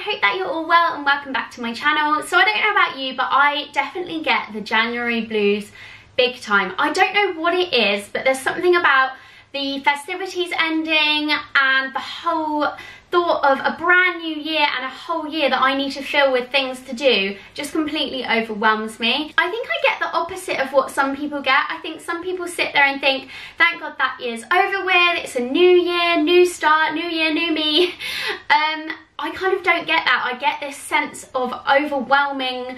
hope that you're all well and welcome back to my channel. So I don't know about you, but I definitely get the January blues big time. I don't know what it is, but there's something about the festivities ending and the whole thought of a brand new year and a whole year that I need to fill with things to do just completely overwhelms me. I think I get the opposite of what some people get. I think some people sit there and think, thank God that year's over with, it's a new year, new start, new year, new me. I kind of don't get that. I get this sense of overwhelmingness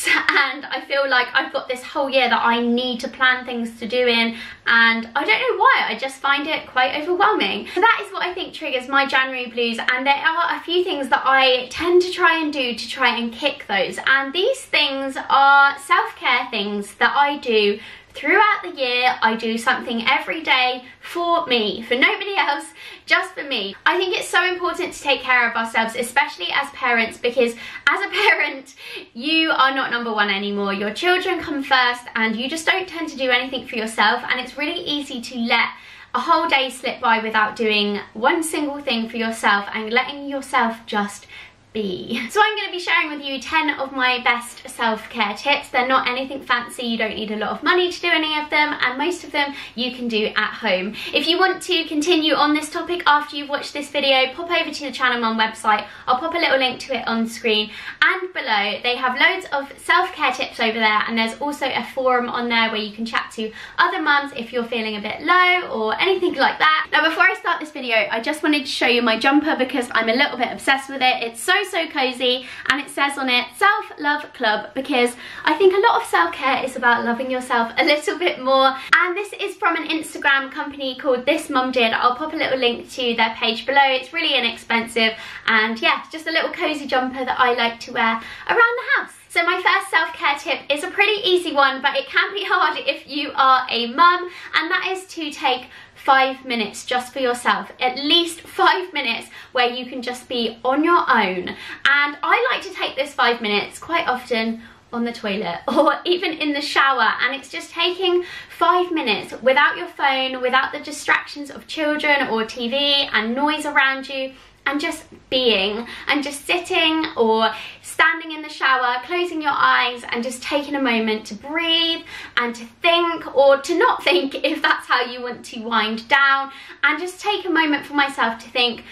and I feel like I've got this whole year that I need to plan things to do in, and I don't know why, I just find it quite overwhelming. So that is what I think triggers my January blues, and there are a few things that I tend to try and do to try and kick those, and these things are self-care things that I do throughout the year. I do something every day for me, for nobody else, just for me. I think it's so important to take care of ourselves, especially as parents, because as a parent, you are not number one anymore. Your children come first and you just don't tend to do anything for yourself, and it's really easy to let a whole day slip by without doing one single thing for yourself and letting yourself just be. So I'm going to be sharing with you 10 of my best self-care tips. They're not anything fancy, you don't need a lot of money to do any of them, and most of them you can do at home. If you want to continue on this topic after you've watched this video, pop over to the Channel Mum website. I'll pop a little link to it on screen and below. They have loads of self-care tips over there, and there's also a forum on there where you can chat to other mums if you're feeling a bit low or anything like that. Now before I start this video, I just wanted to show you my jumper because I'm a little bit obsessed with it. It's so cozy, and it says on it Self-Love Club, because I think a lot of self-care is about loving yourself a little bit more. And this is from an Instagram company called This Mum Did. I'll pop a little link to their page below. It's really inexpensive, and yeah, just a little cozy jumper that I like to wear around the house. So my first self-care tip is a pretty easy one, but it can be hard if you are a mum, and that is to take 5 minutes just for yourself. At least 5 minutes where you can just be on your own. And I like to take this 5 minutes quite often on the toilet or even in the shower, and it's just taking 5 minutes without your phone, without the distractions of children or TV and noise around you, and just being, and just sitting or standing in the shower, closing your eyes and just taking a moment to breathe and to think, or to not think if that's how you want to wind down, and just take a moment for myself to think,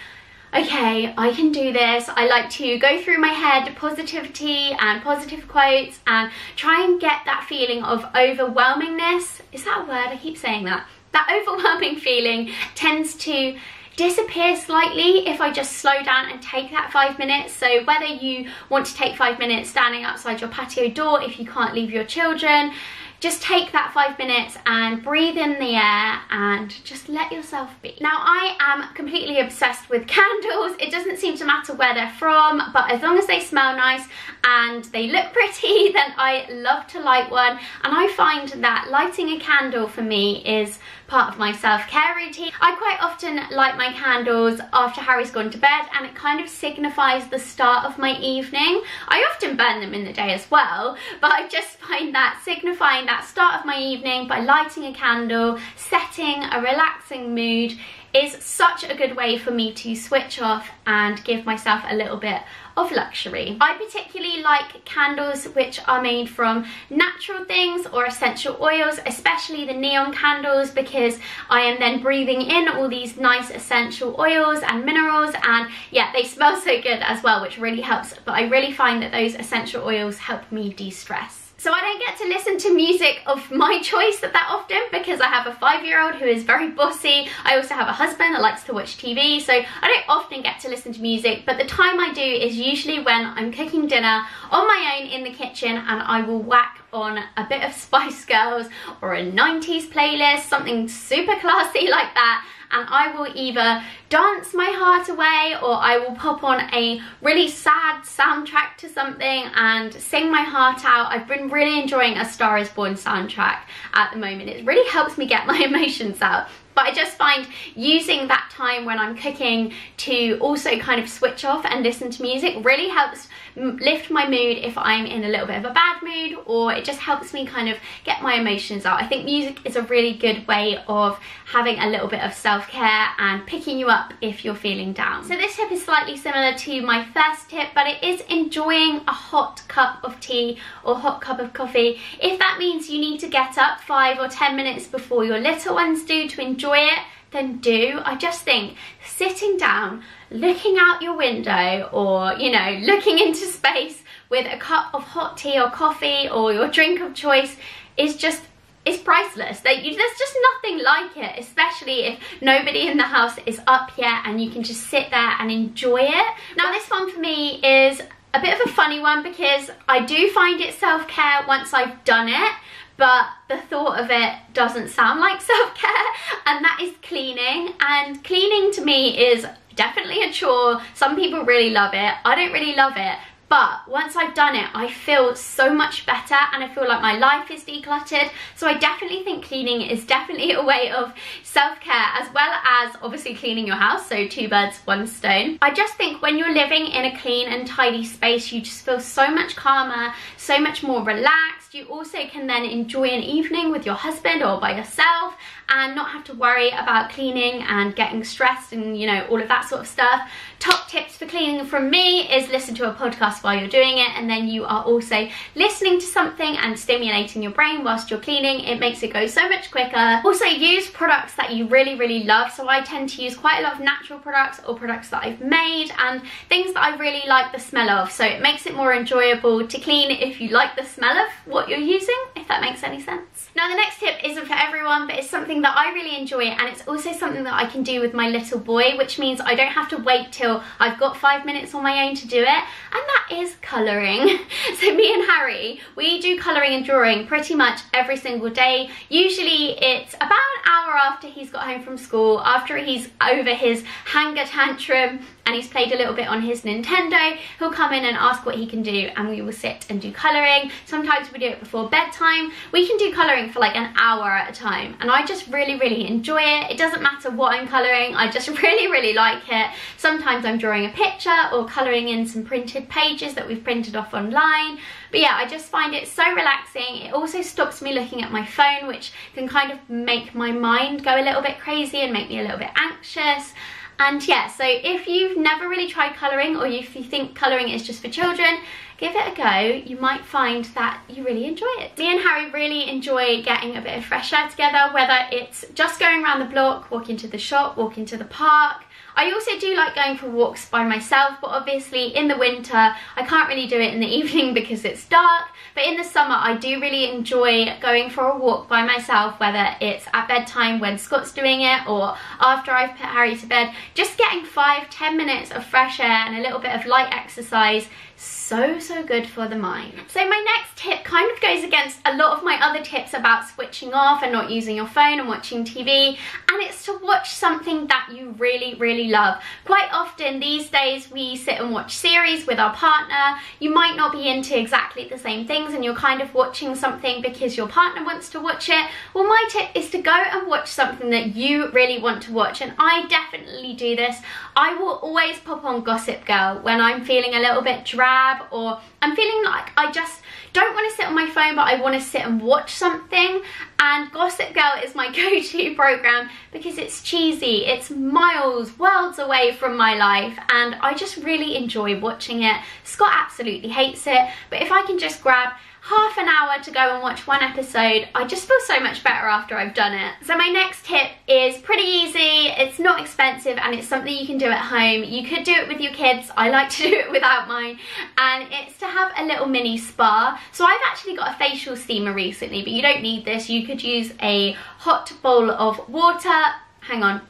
okay, I can do this. I like to go through my head positivity and positive quotes and try and get that feeling of overwhelmingness. Is that a word? I keep saying that. That overwhelming feeling tends to disappear slightly if I just slow down and take that 5 minutes. So whether you want to take 5 minutes standing outside your patio door if you can't leave your children, just take that 5 minutes and breathe in the air and just let yourself be. Now I am completely obsessed with candles. It doesn't seem to matter where they're from, but as long as they smell nice and they look pretty, then I love to light one. And I find that lighting a candle for me is part of my self-care routine. I quite often light my candles after Harry's gone to bed, and it kind of signifies the start of my evening. I often burn them in the day as well, but I just find that signifying that start of my evening by lighting a candle, setting a relaxing mood, is such a good way for me to switch off and give myself a little bit of luxury. I particularly like candles which are made from natural things or essential oils, especially the neon candles, because I am then breathing in all these nice essential oils and minerals, and yeah, they smell so good as well, which really helps. But I really find that those essential oils help me de-stress. So I don't get to listen to music of my choice that often because I have a 5-year-old who is very bossy. I also have a husband that likes to watch TV, so I don't often get to listen to music, but the time I do is usually when I'm cooking dinner on my own in the kitchen, and I will whack on a bit of Spice Girls or a 90s playlist, something super classy like that, and I will either dance my heart away or I will pop on a really sad soundtrack to something and sing my heart out. I've been really enjoying A Star Is Born soundtrack at the moment. It really helps me get my emotions out. But I just find using that time when I'm cooking to also kind of switch off and listen to music really helps lift my mood if I'm in a little bit of a bad mood, or it just helps me kind of get my emotions out. I think music is a really good way of having a little bit of self-care and picking you up if you're feeling down. So this tip is slightly similar to my first tip, but it is enjoying a hot cup of tea or hot cup of coffee. If that means you need to get up 5 or 10 minutes before your little ones do to enjoy it, then do. I just think sitting down, looking out your window, or, you know, looking into space with a cup of hot tea or coffee or your drink of choice is just, it's priceless. There's just nothing like it, especially if nobody in the house is up yet and you can just sit there and enjoy it. Now this one for me is a bit of a funny one because I do find it self-care once I've done it, but the thought of it doesn't sound like self-care, and that is cleaning. And cleaning to me is definitely a chore. Some people really love it. I don't really love it. But once I've done it, I feel so much better and I feel like my life is decluttered. So I definitely think cleaning is definitely a way of self-care, as well as obviously cleaning your house. So 2 birds, 1 stone. I just think when you're living in a clean and tidy space, you just feel so much calmer, so much more relaxed. You also can then enjoy an evening with your husband or by yourself and not have to worry about cleaning and getting stressed and, you know, all of that sort of stuff. Top tips for cleaning from me is listen to a podcast while you're doing it, and then you are also listening to something and stimulating your brain whilst you're cleaning. It makes it go so much quicker. Also use products that you really love. So I tend to use quite a lot of natural products or products that I've made and things that I really like the smell of. So it makes it more enjoyable to clean if you like the smell of what you're using, if that makes any sense. Now the next tip isn't for everyone, but it's something that I really enjoy, and it's also something that I can do with my little boy, which means I don't have to wait till I've got 5 minutes on my own to do it, and that is colouring. So me and Harry, we do colouring and drawing pretty much every single day. Usually it's about an hour after he's got home from school, after he's over his hanger tantrum and he's played a little bit on his Nintendo. He'll come in and ask what he can do, and we will sit and do colouring. Sometimes we do it before bedtime. We can do colouring for like an hour at a time, and I just really enjoy it. It doesn't matter what I'm colouring, I just really like it. Sometimes I'm drawing a picture or colouring in some printed pages that we've printed off online. But yeah, I just find it so relaxing. It also stops me looking at my phone, which can kind of make my mind go a little bit crazy and make me a little bit anxious. And yeah, so if you've never really tried colouring, or if you think colouring is just for children, give it a go. You might find that you really enjoy it. Me and Harry really enjoy getting a bit of fresh air together, whether it's just going around the block, walking to the shop, walking to the park. I also do like going for walks by myself, but obviously in the winter I can't really do it in the evening because it's dark. But in the summer I do really enjoy going for a walk by myself, whether it's at bedtime when Scott's doing it or after I've put Harry to bed. Just getting 5-10 minutes of fresh air and a little bit of light exercise, so good for the mind. So my next tip kind of goes against a lot of my other tips about switching off and not using your phone and watching TV, and it's to watch something that you really love. Quite often these days we sit and watch series with our partner. You might not be into exactly the same things and you're kind of watching something because your partner wants to watch it. Well, my tip is to go and watch something that you really want to watch, and I definitely do this. I will always pop on Gossip Girl when I'm feeling a little bit drab, or I'm feeling like I just don't want to sit on my phone but I want to sit and watch something, and Gossip Girl is my go-to program because it's cheesy, it's worlds away from my life, and I just really enjoy watching it. Scott absolutely hates it, but if I can just grab half an hour to go and watch one episode, I just feel so much better after I've done it. So my next tip is pretty easy, it's not expensive, and it's something you can do at home. You could do it with your kids, I like to do it without mine, and it's to have a little mini spa. So I've actually got a facial steamer recently, but you don't need this. You could use a hot bowl of water, hang on.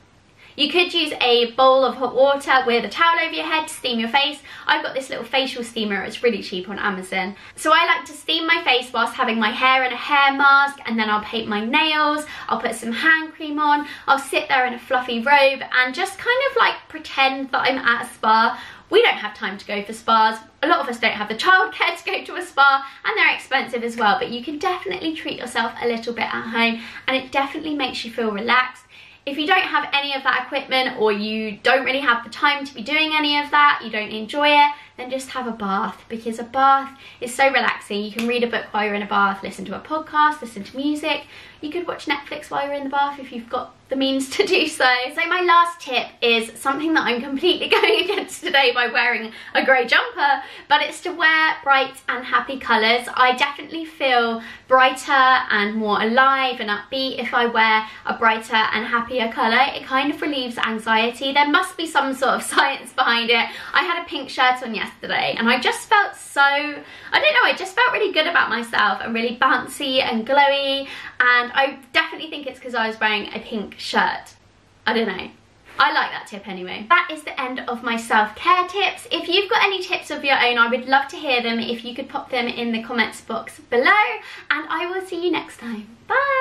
You could use a bowl of hot water with a towel over your head to steam your face. I've got this little facial steamer, it's really cheap on Amazon. So I like to steam my face whilst having my hair in a hair mask, and then I'll paint my nails, I'll put some hand cream on, I'll sit there in a fluffy robe and just kind of like pretend that I'm at a spa. We don't have time to go for spas. A lot of us don't have the childcare to go to a spa, and they're expensive as well, but you can definitely treat yourself a little bit at home, and it definitely makes you feel relaxed. if you don't have any of that equipment, or you don't really have the time to be doing any of that, you don't enjoy it, then just have a bath, because a bath is so relaxing. You can read a book while you're in a bath, listen to a podcast, listen to music. You could watch Netflix while you're in the bath if you've got the means to do so. So my last tip is something that I'm completely going against today by wearing a grey jumper, but it's to wear bright and happy colours. I definitely feel brighter and more alive and upbeat if I wear a brighter and happier colour. It kind of relieves anxiety. There must be some sort of science behind it. I had a pink shirt on yesterday and I just felt so, I don't know, I just felt really good about myself and really bouncy and glowy, and I definitely think it's because I was wearing a pink shirt. I don't know. I like that tip anyway. That is the end of my self-care tips. If you've got any tips of your own, I would love to hear them. If you could pop them in the comments box below, and I will see you next time. Bye!